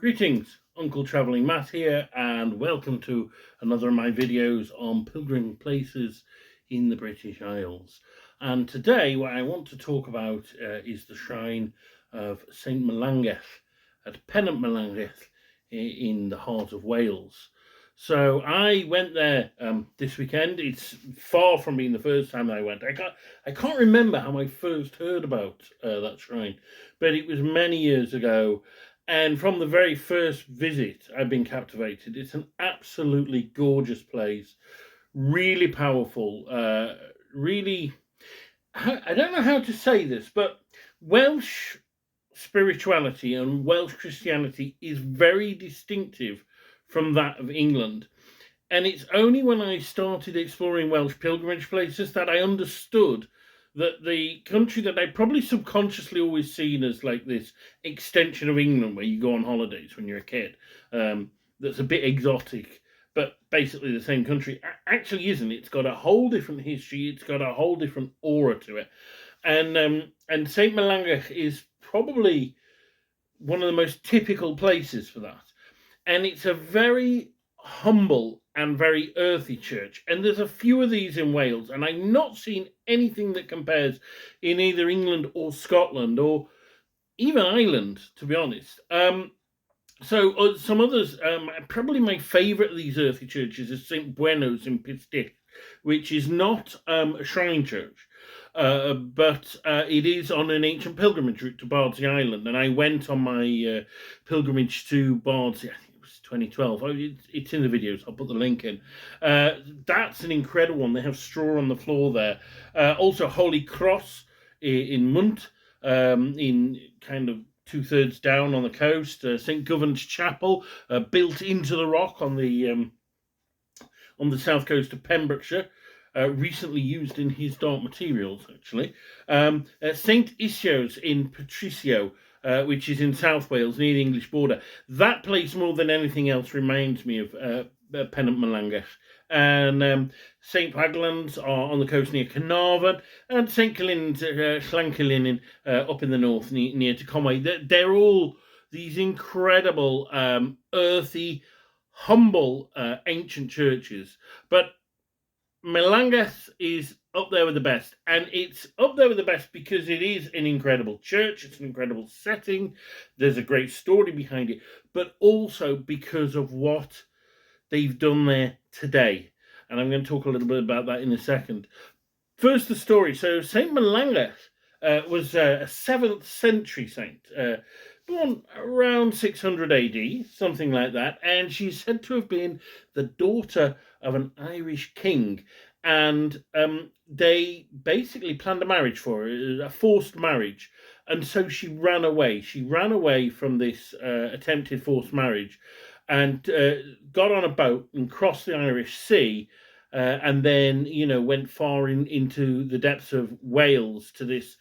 Greetings, Uncle Travelling Matt here, and welcome to another of my videos on pilgrim places in the British Isles. And today what I want to talk about is the shrine of St Melangell at Pennant Melangell in the heart of Wales. So I went there this weekend. It's far from being the first time I went. I can't remember how I first heard about that shrine, but it was many years ago. And from the very first visit, I've been captivated. It's an absolutely gorgeous place, really powerful, really. I don't know how to say this, but Welsh spirituality and Welsh Christianity is very distinctive from that of England. And it's only when I started exploring Welsh pilgrimage places that I understood that the country that I probably subconsciously always seen as like this extension of England where you go on holidays when you're a kid, that's a bit exotic, but basically the same country, actually isn't. It's got a whole different history. It's got a whole different aura to it. And St Melangell is probably one of the most typical places for that. And it's a very humble and very earthy church. And there's a few of these in Wales, and I've not seen anything that compares in either England or Scotland or even Ireland, to be honest. So some others, probably my favourite of these earthy churches is St Bwenno's in Pistill, which is not a shrine church, but it is on an ancient pilgrimage route to Bardsey Island. And I went on my pilgrimage to Bardsey, I think it was 2012. It's in the videos, I'll put the link in. That's an incredible one. They have straw on the floor there. Also Holy Cross in Munt, in kind of 2/3 down on the coast. St Govan's Chapel, built into the rock on the south coast of Pembrokeshire, recently used in his dark materials, actually. St Isio's in Patricio, which is in South Wales, near the English border. That place, more than anything else, reminds me of Pennant Melangell. And St Raglan's are on the coast near Carnarvon, and St Killin's, Llankilin, up in the north near to Conway. They're all these incredible, earthy, humble, ancient churches. But Melangell is up there with the best, and it's up there with the best because it is an incredible church. It's an incredible setting. There's a great story behind it, but also because of what they've done there today. And I'm going to talk a little bit about that in a second. First, the story. So St Melangell was a 7th century saint, born around 600 AD, something like that. And she's said to have been the daughter of an Irish king. And they basically planned a marriage for her, a forced marriage. And so she ran away. She ran away from this attempted forced marriage and got on a boat and crossed the Irish Sea, and then, went far into the depths of Wales to this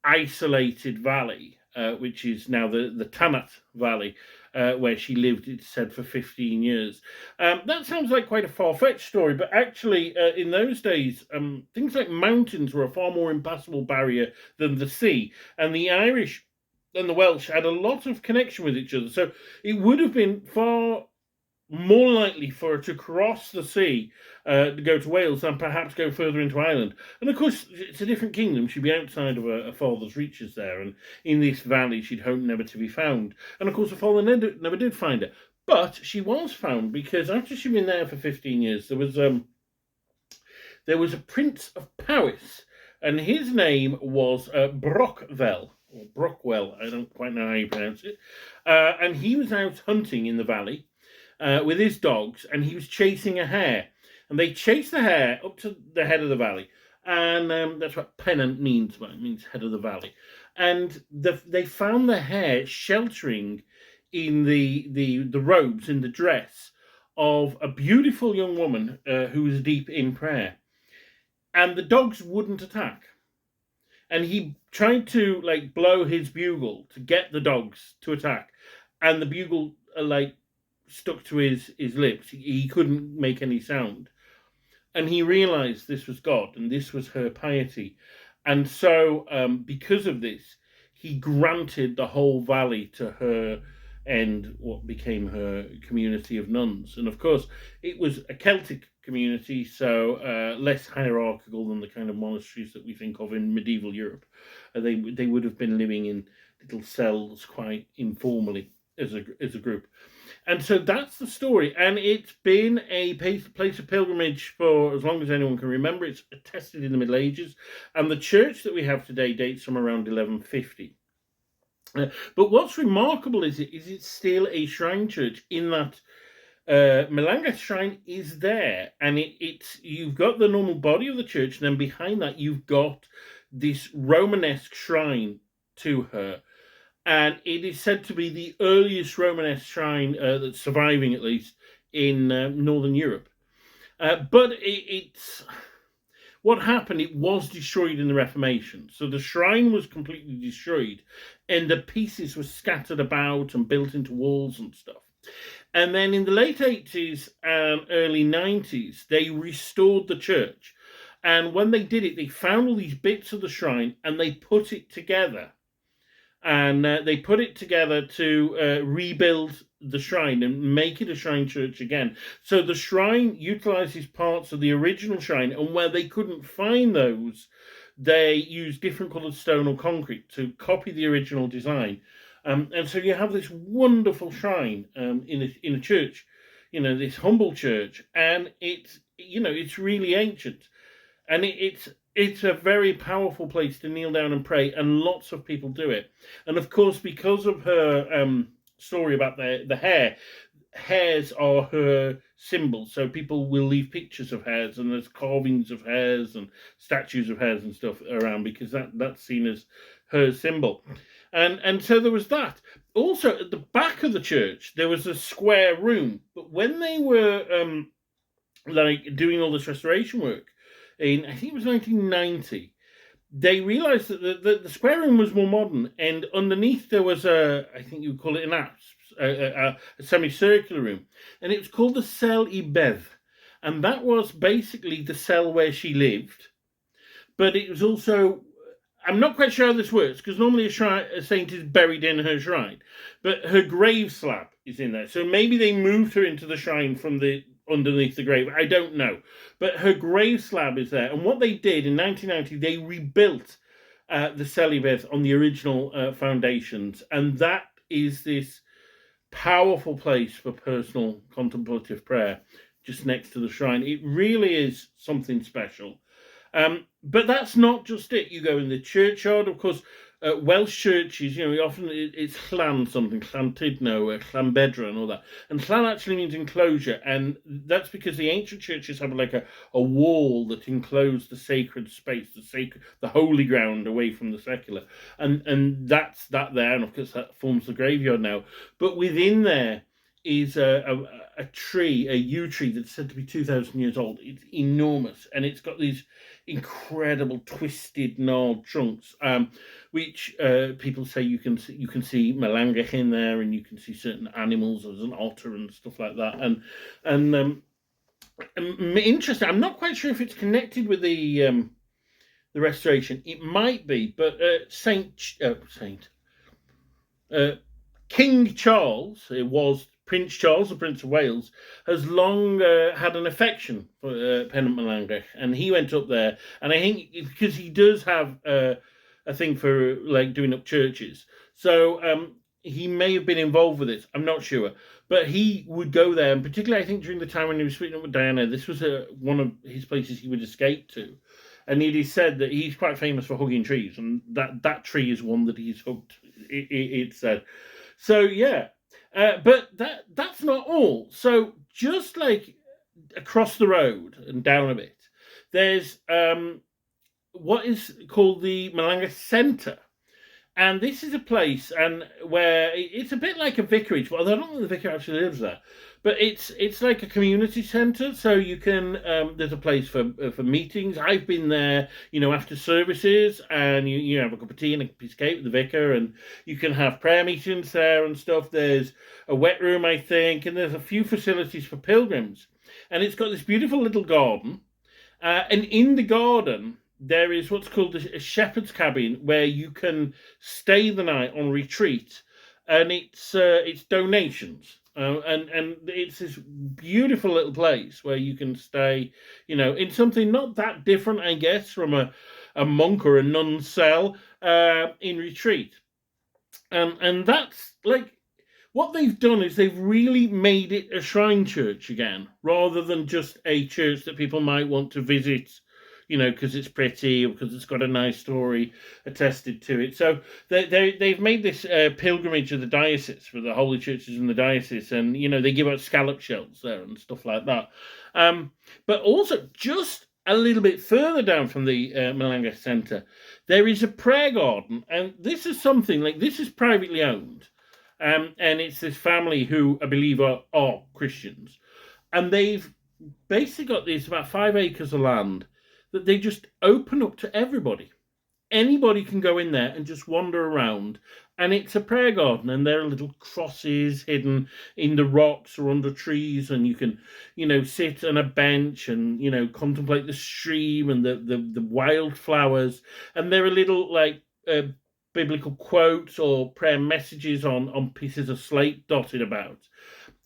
isolated valley, which is now the Tanat Valley, where she lived, it's said, for 15 years. That sounds like quite a far-fetched story, but actually, in those days, things like mountains were a far more impassable barrier than the sea, and the Irish and the Welsh had a lot of connection with each other. So it would have been far more likely for her to cross the sea to go to Wales than perhaps go further into Ireland. And of course, it's a different kingdom. She'd be outside of her father's reaches there, and in this valley she'd hoped never to be found. And of course, her father never did find her. But she was found because after she'd been there for 15 years, there was a Prince of Powys, and his name was Brockwell, or Brockwell, I don't quite know how you pronounce it. And he was out hunting in the valley with his dogs, and he was chasing a hare. And they chased the hare up to the head of the valley. And that's what Pennant means, but it means head of the valley. And they found the hare sheltering in the robes, in the dress of a beautiful young woman who was deep in prayer. And the dogs wouldn't attack. And he tried to blow his bugle to get the dogs to attack, and the bugle stuck to his lips. He couldn't make any sound, and he realized this was God and this was her piety, and so because of this, he granted the whole valley to her and what became her community of nuns. And of course, it was a Celtic community, so less hierarchical than the kind of monasteries that we think of in medieval Europe. They would have been living in little cells quite informally as a group. And so that's the story. And it's been a place of pilgrimage for as long as anyone can remember. It's attested in the Middle Ages. And the church that we have today dates from around 1150. But what's remarkable is it's still a shrine church in that Melangell shrine is there, and it's you've got the normal body of the church, and then behind that you've got this Romanesque shrine to her, and it is said to be the earliest Romanesque shrine that's surviving, at least in Northern Europe. But it's what happened. It was destroyed in the Reformation, so the shrine was completely destroyed, and the pieces were scattered about and built into walls and stuff. And then in the late 80s and early 90s, they restored the church. And when they did it, they found all these bits of the shrine and they put it together. And they put it together to rebuild the shrine and make it a shrine church again. So the shrine utilizes parts of the original shrine, and where they couldn't find those, they used different colored stone or concrete to copy the original design. And so you have this wonderful shrine in a church, this humble church, and it's really ancient, and it's a very powerful place to kneel down and pray, and lots of people do it. And of course, because of her story about the hare, hares are her symbol. So people will leave pictures of hares, and there's carvings of hares and statues of hares and stuff around, because that's seen as her symbol. And so there was that. Also, at the back of the church, there was a square room. But when they were doing all this restoration work in, I think it was 1990, they realised that the square room was more modern, and underneath there was I think you would call it an apse, a semicircular room, and it was called the cell I beddh, and that was basically the cell where she lived. But it was also, I'm not quite sure how this works, because normally a saint is buried in her shrine, but her grave slab is in there. So maybe they moved her into the shrine from the underneath the grave. I don't know. But her grave slab is there. And what they did in 1990, they rebuilt the cell I beddh on the original foundations. And that is this powerful place for personal contemplative prayer just next to the shrine. It really is something special. But that's not just it. You go in the churchyard, of course. Welsh churches, often it's llan something, Llantudno, Llanbedra and all that. And llan actually means enclosure, and that's because the ancient churches have like a wall that enclosed the sacred space, the holy ground away from the secular. And that's that there, and of course that forms the graveyard now. But within there is a tree, a yew tree that's said to be 2,000 years old. It's enormous, and it's got these incredible twisted, gnarled trunks, which people say you can see Melangell in there, and you can see certain animals as an otter and stuff like that. And interesting. I'm not quite sure if it's connected with the restoration. It might be, but King Charles, it was Prince Charles, the Prince of Wales, has long had an affection for Pennant Melangell, and he went up there, and I think because he does have a thing for doing up churches, so he may have been involved with it. I'm not sure, but he would go there, and particularly I think during the time when he was splitting up with Diana, this was one of his places he would escape to, and it is said that he's quite famous for hugging trees, and that tree is one that he's hugged. It's said. So yeah. But that's not all. So just across the road and down a bit, there's what is called the Melangell Centre. And this is a place where it's a bit like a vicarage. Well, I don't think the vicar actually lives there, but it's like a community centre. So you can there's a place for meetings. I've been there, after services, and you have a cup of tea and a piece of cake with the vicar, and you can have prayer meetings there and stuff. There's a wet room, I think, and there's a few facilities for pilgrims. And it's got this beautiful little garden, and in the garden there is what's called a shepherd's cabin, where you can stay the night on retreat and it's donations. And it's this beautiful little place where you can stay, in something not that different, I guess, from a monk or a nun's cell in retreat. And that's like what they've done is they've really made it a shrine church again, rather than just a church that people might want to visit, because it's pretty or because it's got a nice story attested to it. So they've made this pilgrimage of the diocese for the holy churches in the diocese, and they give out scallop shells there and stuff like that. But also just a little bit further down from the Melangell Centre, there is a prayer garden, and this is something like this is privately owned. And it's this family who I believe are Christians. And they've basically got this about 5 acres of land that they just open up to everybody. Anybody can go in there and just wander around. And it's a prayer garden, and there are little crosses hidden in the rocks or under trees. And you can, sit on a bench and, contemplate the stream and the wildflowers. And there are little, biblical quotes or prayer messages on pieces of slate dotted about.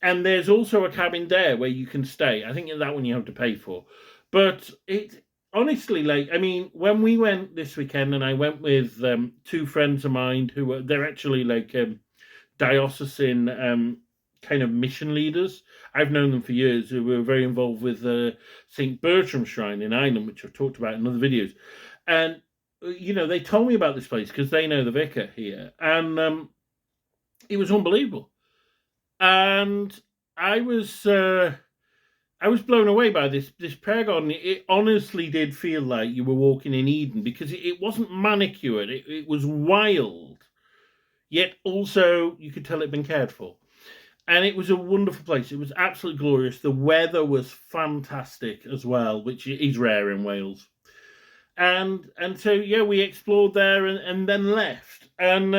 And there's also a cabin there where you can stay. I think that one you have to pay for. But it honestly, when we went this weekend, and I went with two friends of mine they're actually diocesan kind of mission leaders. I've known them for years, who were very involved with St. Bertram's Shrine in Ireland, which I've talked about in other videos. And they told me about this place because they know the vicar here, and it was unbelievable. And I was blown away by this prayer garden. It honestly did feel like you were walking in Eden, because it wasn't manicured. It was wild, yet also you could tell it'd been cared for. And it was a wonderful place. It was absolutely glorious. The weather was fantastic as well, which is rare in Wales. And so we explored there and then left. And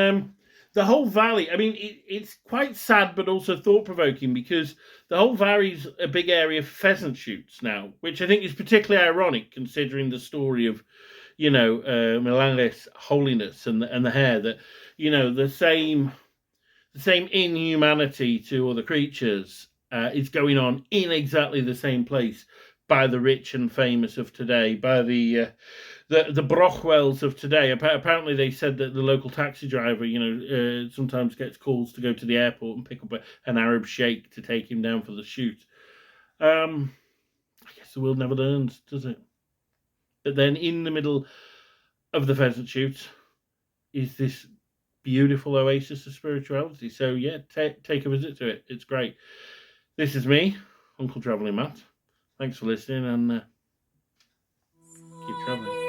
the whole valley, it's quite sad but also thought-provoking, because the whole valley's a big area of pheasant shoots now, which I think is particularly ironic considering the story of Melangell's holiness and the hare, that the same inhumanity to other creatures is going on in exactly the same place by the rich and famous of today, by the Brochwells of today. Apparently, they said that the local taxi driver, sometimes gets calls to go to the airport and pick up an Arab sheikh to take him down for the shoot. I guess the world never learns, does it? But then, in the middle of the pheasant shoot, is this beautiful oasis of spirituality. So take a visit to it. It's great. This is me, Uncle Travelling Matt. Thanks for listening, and keep travelling.